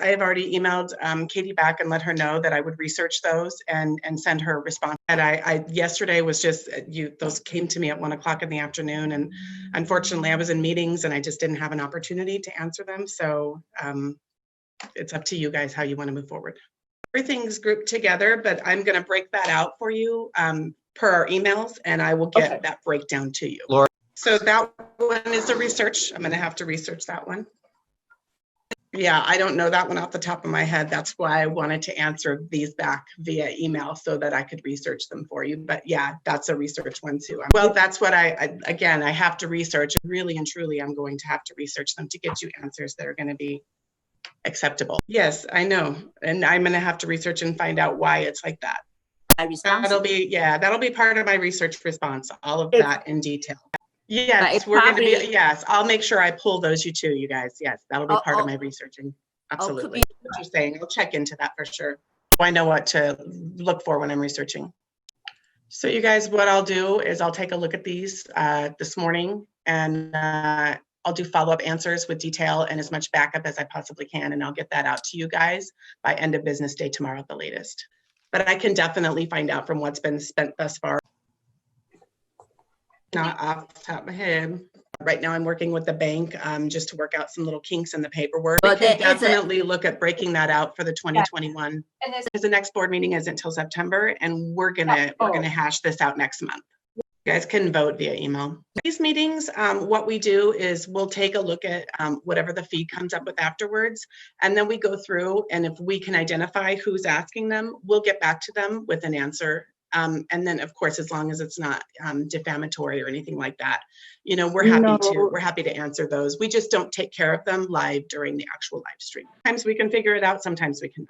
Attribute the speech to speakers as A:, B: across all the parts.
A: I have already emailed Katie back and let her know that I would research those and send her a response. And I yesterday was just, those came to me at 1 o'clock in the afternoon. And unfortunately I was in meetings and I just didn't have an opportunity to answer them. So it's up to you guys how you want to move forward. Everything's grouped together, but I'm going to break that out for you per our emails, and I will get that breakdown to you.
B: Laura.
A: So that one is a research. I'm going to have to research that one. Yeah, I don't know that one off the top of my head. That's why I wanted to answer these back via email so that I could research them for you. But yeah, that's a research one too. Well, that's what again, I have to research. Really and truly, I'm going to have to research them to get you answers that are going to be acceptable. Yes, I know. And I'm going to have to research and find out why it's like that. That'll be part of my research response, all of that in detail. Yes, we're going to be, yes, I'll make sure I pull those you guys. Yes, that'll be part of my researching. Absolutely. What you're saying, I'll check into that for sure. I know what to look for when I'm researching. So you guys, what I'll do is I'll take a look at these this morning, and I'll do follow-up answers with detail and as much backup as I possibly can. And I'll get that out to you guys by end of business day tomorrow at the latest. But I can definitely find out from what's been spent thus far. Not off the top of my head. Right now I'm working with the bank just to work out some little kinks in the paperwork. But we can definitely look at breaking that out for the 2021. Because the next board meeting isn't until September, and we're gonna hash this out next month. You guys can vote via email. These meetings, what we do is we'll take a look at whatever the feed comes up with afterwards, and then we go through, and if we can identify who's asking them, we'll get back to them with an answer. And then, of course, as long as it's not defamatory or anything like that, you know, we're happy to answer those. We just don't take care of them live during the actual live stream. Sometimes we can figure it out, sometimes we cannot.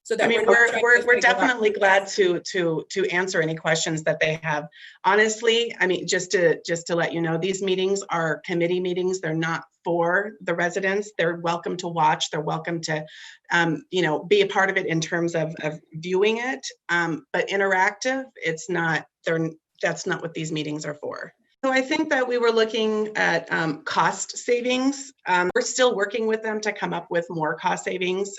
A: So that I mean, we're definitely glad to answer any questions that they have. Honestly, I mean, just to let you know, these meetings are committee meetings. They're not for the residents. They're welcome to watch. They're welcome to, you know, be a part of it in terms of viewing it. But interactive, it's not. That's not what these meetings are for. So I think that we were looking at cost savings. We're still working with them to come up with more cost savings.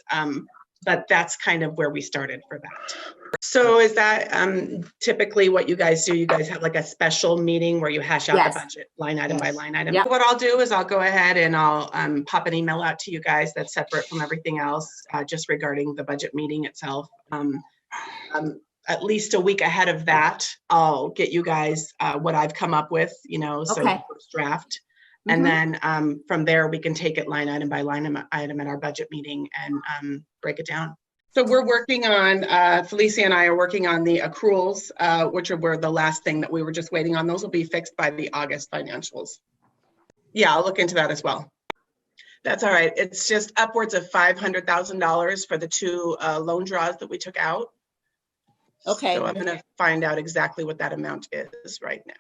A: But that's kind of where we started for that. So is that typically what you guys do? You guys have like a special meeting where you hash out the budget line item by line item? Yep. What I'll do is I'll go ahead and I'll pop an email out to you guys that's separate from everything else, just regarding the budget meeting itself. At least a week ahead of that, I'll get you guys what I've come up with, you know, so first draft. And then from there, we can take it line item by line item in our budget meeting and break it down. So we're working on, Felicia and I are working on the accruals, which were the last thing that we were just waiting on. Those will be fixed by the August financials. Yeah, I'll look into that as well. That's all right. It's just upwards of $500,000 for the two loan draws that we took out. Okay. So I'm going to find out exactly what that amount is right now.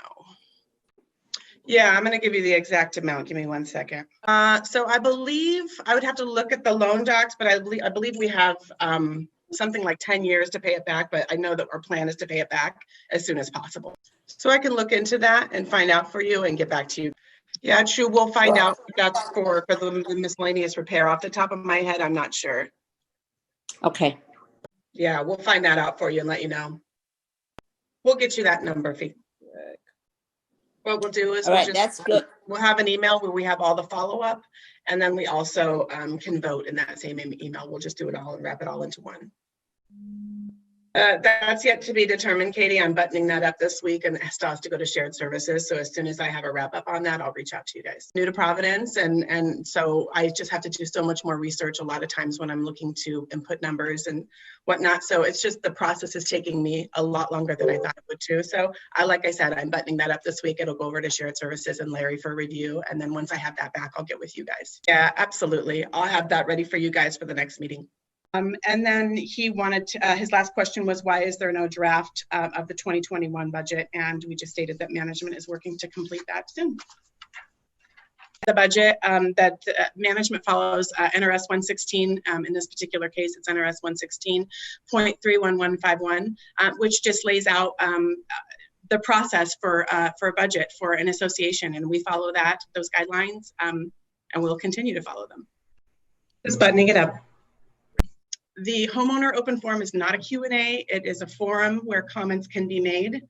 A: Yeah, I'm going to give you the exact amount. Give me 1 second. So I believe I would have to look at the loan docs, but I believe we have something like 10 years to pay it back, but I know that our plan is to pay it back as soon as possible. So I can look into that and find out for you and get back to you. Yeah, true. We'll find out if that's for the miscellaneous repair. Off the top of my head, I'm not sure. Okay. Yeah, we'll find that out for you and let you know. We'll get you that number, Fee. What we'll do is we'll have an email where we have all the follow-up, and then we also can vote in that same email. We'll just do it all and wrap it all into one. That's yet to be determined, Katie. I'm buttoning that up this week, and it still has to go to shared services. So as soon as I have a wrap up on that, I'll reach out to you guys. New to Providence, and so I just have to do so much more research a lot of times when I'm looking to input numbers and whatnot. So it's just the process is taking me a lot longer than I thought it would too. So like I said, I'm buttoning that up this week. It'll go over to shared services and Larry for review. And then once I have that back, I'll get with you guys. Yeah, absolutely. I'll have that ready for you guys for the next meeting. And then he wanted to, his last question was, why is there no draft of the 2021 budget? And we just stated that management is working to complete that soon. The budget that management follows NRS 116, in this particular case, it's NRS 116.31151, which just lays out the process for a budget for an association. And we follow those guidelines, and we'll continue to follow them. Just buttoning it up. The homeowner open forum is not a Q&A. It is a forum where comments can be made.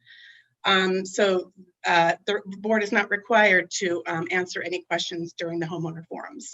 A: So the board is not required to answer any questions during the homeowner forums.